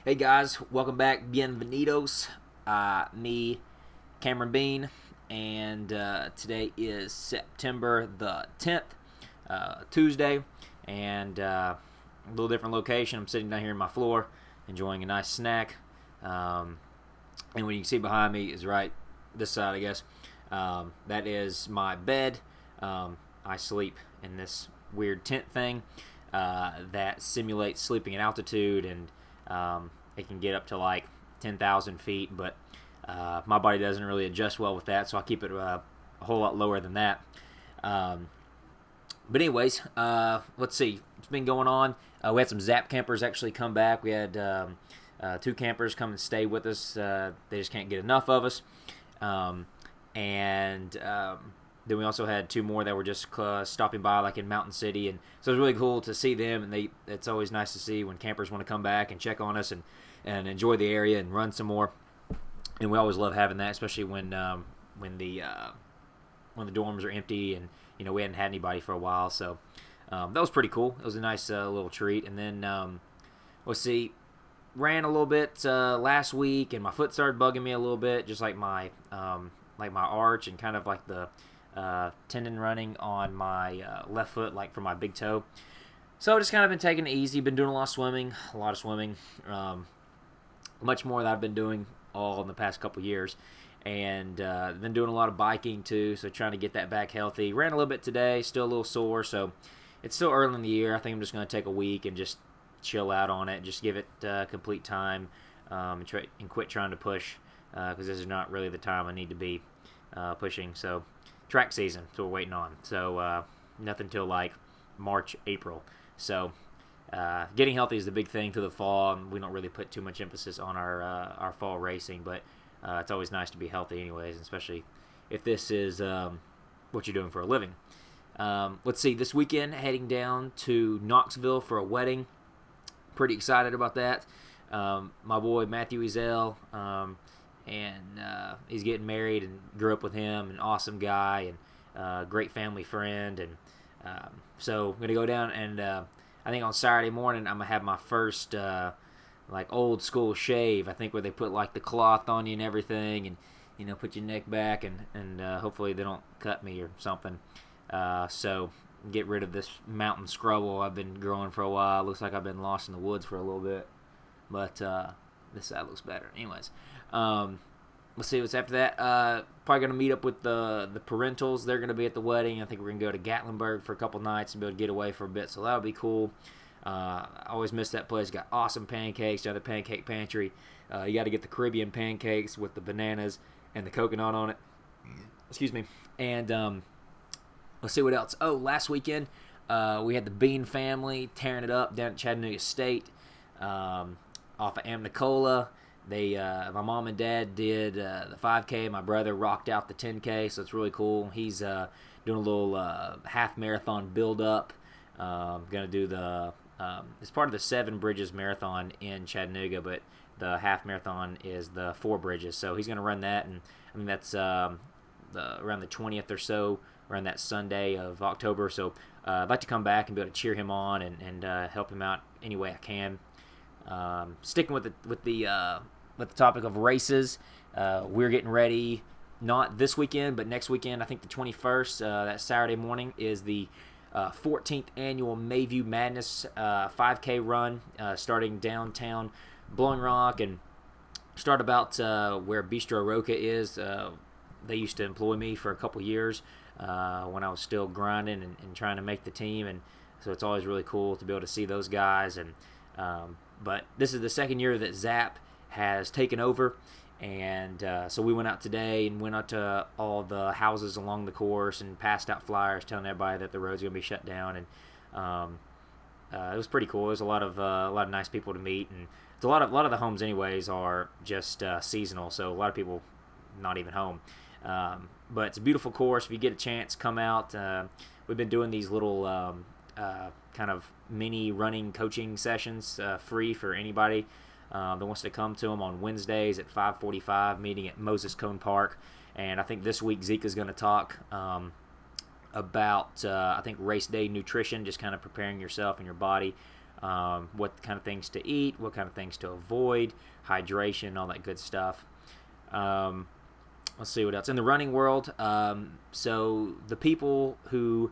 Hey guys, welcome back. Bienvenidos. Me, Cameron Bean, and today is September the 10th, Tuesday, and a little different location. I'm sitting down here on my floor enjoying a nice snack. And what you can see behind me is right this side, I guess. That is my bed. I sleep in this weird tent thing that simulates sleeping at altitude, and it can get up to like 10,000 feet, but my body doesn't really adjust well with that, so I keep it a whole lot lower than that. But anyways, let's see. What's been going on? We had some Zap campers actually come back. We had two campers come and stay with us. They just can't get enough of us. And then we also had two more that were just stopping by, like in Mountain City, and so it was really cool to see them. And it's always nice to see when campers want to come back and check on us and enjoy the area and run some more. And we always love having that, especially when the dorms are empty and we hadn't had anybody for a while. So that was pretty cool. It was a nice little treat. And then let's see, ran a little bit last week, and my foot started bugging me a little bit, just like my arch and kind of like the tendon running on my left foot, like for my big toe. So just kind of been taking it easy. Been doing a lot of swimming, much more than I've been doing all in the past couple years, and been doing a lot of biking too. So trying to get that back healthy. Ran a little bit today, still a little sore. So it's still early in the year. I think I'm just going to take a week and just chill out on it, just give it complete time, and quit trying to push, because this is not really the time I need to be pushing. So track season, so we're waiting on. So nothing till like March, April. So getting healthy is the big thing through the fall, and we don't really put too much emphasis on our fall racing, but it's always nice to be healthy anyways, especially if this is what you're doing for a living. Let's see, this weekend heading down to Knoxville for a wedding. Pretty excited about that. My boy Matthew Ezel, and he's getting married, and grew up with him, an awesome guy, and great family friend. And so I'm going to go down, and I think on Saturday morning I'm going to have my first like old school shave, I think, where they put like the cloth on you and everything, and put your neck back, and hopefully they don't cut me or something. So get rid of this mountain scrubble I've been growing for a while. Looks like I've been lost in the woods for a little bit, but this side looks better. Anyways, let's see what's after that. Probably going to meet up with the parentals. They're going to be at the wedding. I think we're going to go to Gatlinburg for a couple nights and be able to get away for a bit, so that'll be cool. I always miss that place. Got awesome pancakes down at the Pancake Pantry. You got to get the Caribbean pancakes with the bananas and the coconut on it. Excuse me. And let's see what else. Oh, last weekend we had the Bean family tearing it up down at Chattanooga State, off of Amnicola. My mom and dad did the 5K. My brother rocked out the 10K, so it's really cool. He's doing a little half marathon build up. Going to do it's part of the Seven Bridges Marathon in Chattanooga, but the half marathon is the Four Bridges. So he's going to run that, and I think that's around the 20th or so, around that Sunday of October. So I'd like to come back and be able to cheer him on and help him out any way I can. Sticking with the topic of races, we're getting ready, not this weekend, but next weekend. I think the 21st, that Saturday morning, is the 14th annual Mayview Madness 5K run, starting downtown Blowing Rock, and start about where Bistro Roca is. They used to employ me for a couple years when I was still grinding and trying to make the team, and so it's always really cool to be able to see those guys. And but this is the second year that Zap has taken over, and so we went out today and went out to all the houses along the course and passed out flyers telling everybody that the road's going to be shut down. And it was pretty cool. There's a lot of nice people to meet, and it's a lot of the homes anyways are just seasonal, so a lot of people not even home. But it's a beautiful course. If you get a chance, come out. We've been doing these little kind of mini running coaching sessions, free for anybody that wants to come to them on Wednesdays at 5:45, meeting at Moses Cone Park. And I think this week Zeke is going to talk about, I think, race day nutrition, just kind of preparing yourself and your body what kind of things to eat, what kind of things to avoid, hydration, all that good stuff. Let's see what else. In the running world, so the people who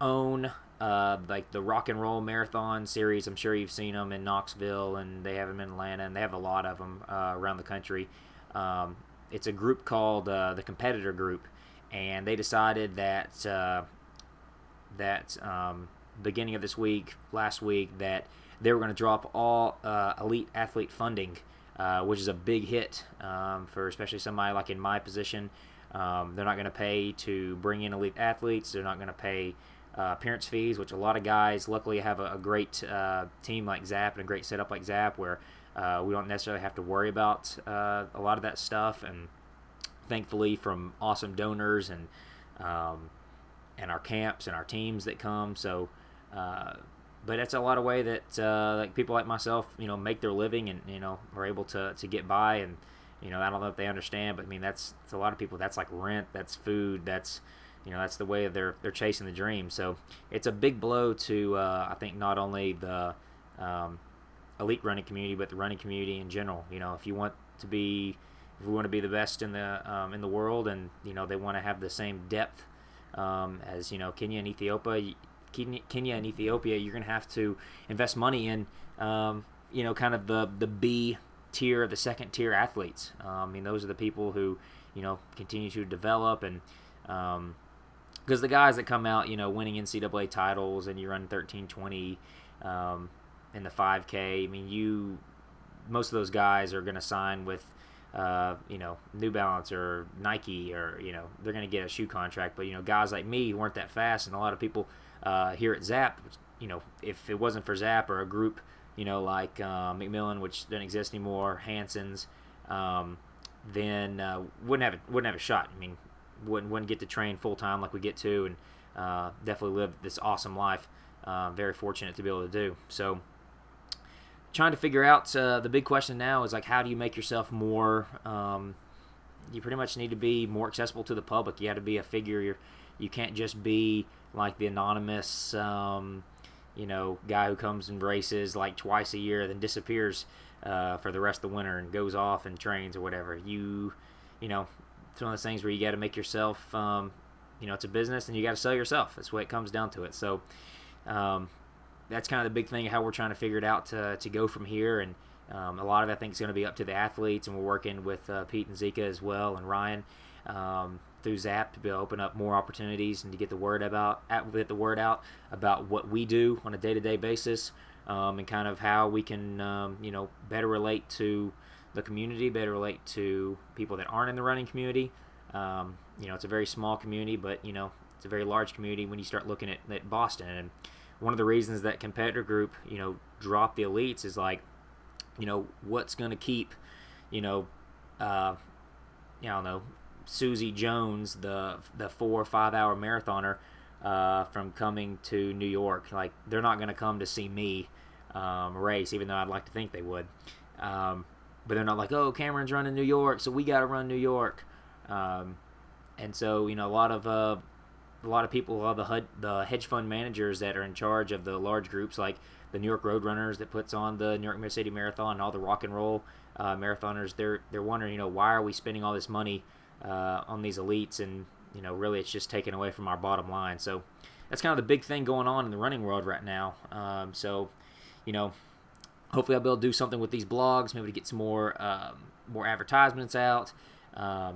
own like the Rock and Roll Marathon series, I'm sure you've seen them in Knoxville, and they have them in Atlanta, and they have a lot of them around the country. It's a group called the Competitor Group, and they decided that beginning of this week, last week, that they were going to drop all elite athlete funding, which is a big hit for especially somebody like in my position. They're not going to pay to bring in elite athletes. They're not going to pay appearance fees, which a lot of guys luckily have a great team like Zap and a great setup like Zap where we don't necessarily have to worry about a lot of that stuff. And thankfully from awesome donors and our camps and our teams that come. So but it's a lot of way that like people like myself, make their living and, are able to get by. And, I don't know if they understand, but I mean, it's a lot of people. That's like rent, that's food, that's the way they're chasing the dream. So it's a big blow to I think not only the elite running community, but the running community in general. If we want to be the best in the world, and they want to have the same depth as Kenya and Ethiopia. Kenya and Ethiopia, you're going to have to invest money in kind of the B tier, the second tier athletes. Those are the people who continue to develop, and because the guys that come out winning NCAA titles, and you run 13:20 in the 5K. Most of those guys are going to sign with New Balance or Nike, or they're going to get a shoe contract. But guys like me who weren't that fast, and a lot of people here at Zap, if it wasn't for Zap or a group like McMillan, which doesn't exist anymore, Hanson's, then wouldn't have a shot. Wouldn't get to train full time like we get to, and definitely live this awesome life. Very fortunate to be able to do. So trying to figure out the big question now is like, how do you make yourself more you pretty much need to be more accessible to the public. You have to be a figure. You can't just be like the anonymous guy who comes and races like twice a year, then disappears for the rest of the winter and goes off and trains or whatever. It's one of those things where you got to make yourself it's a business, and you got to sell yourself. That's what it comes down to it. So that's kind of the big thing, how we're trying to figure it out to go from here. And a lot of it, I think, is going to be up to the athletes, and we're working with Pete and Zika as well, and Ryan through Zap to be able to open up more opportunities and to get the word out about what we do on a day-to-day basis, and kind of how we can better relate to the community, better relate to people that aren't in the running community. It's a very small community, but it's a very large community when you start looking at Boston. And one of the reasons that Competitor Group dropped the elites is like, what's going to keep I don't know, Susie Jones, the 4 or 5 hour marathoner, from coming to New York. Like, they're not going to come to see me race, even though I'd like to think they would. But they're not like, oh, Cameron's running New York, so we got to run New York. And so a lot of people, the hedge fund managers that are in charge of the large groups, like the New York Roadrunners that puts on the New York City Marathon, and all the rock and roll marathoners, they're wondering, why are we spending all this money on these elites, and really it's just taken away from our bottom line. So that's kind of the big thing going on in the running world right now. So hopefully I'll be able to do something with these blogs, maybe to get some more advertisements out. But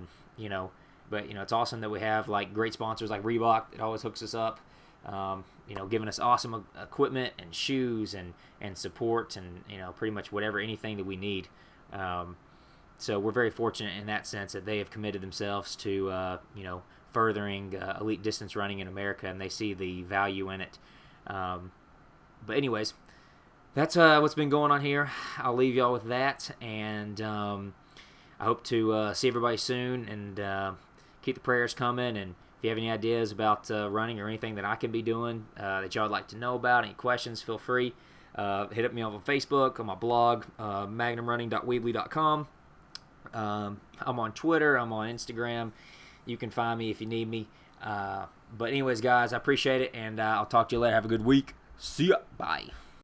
it's awesome that we have like great sponsors like Reebok that always hooks us up, giving us awesome equipment and shoes and support, and pretty much anything that we need. So we're very fortunate in that sense that they have committed themselves to furthering elite distance running in America, and they see the value in it. But anyways, that's what's been going on here. I'll leave y'all with that, and I hope to see everybody soon, and keep the prayers coming. And if you have any ideas about running or anything that I can be doing that y'all would like to know about, any questions, feel free. Hit up me on Facebook, on my blog, magnumrunning.weebly.com. I'm on Twitter, I'm on Instagram. You can find me if you need me. But anyways, guys, I appreciate it, and I'll talk to you later. Have a good week. See ya. Bye.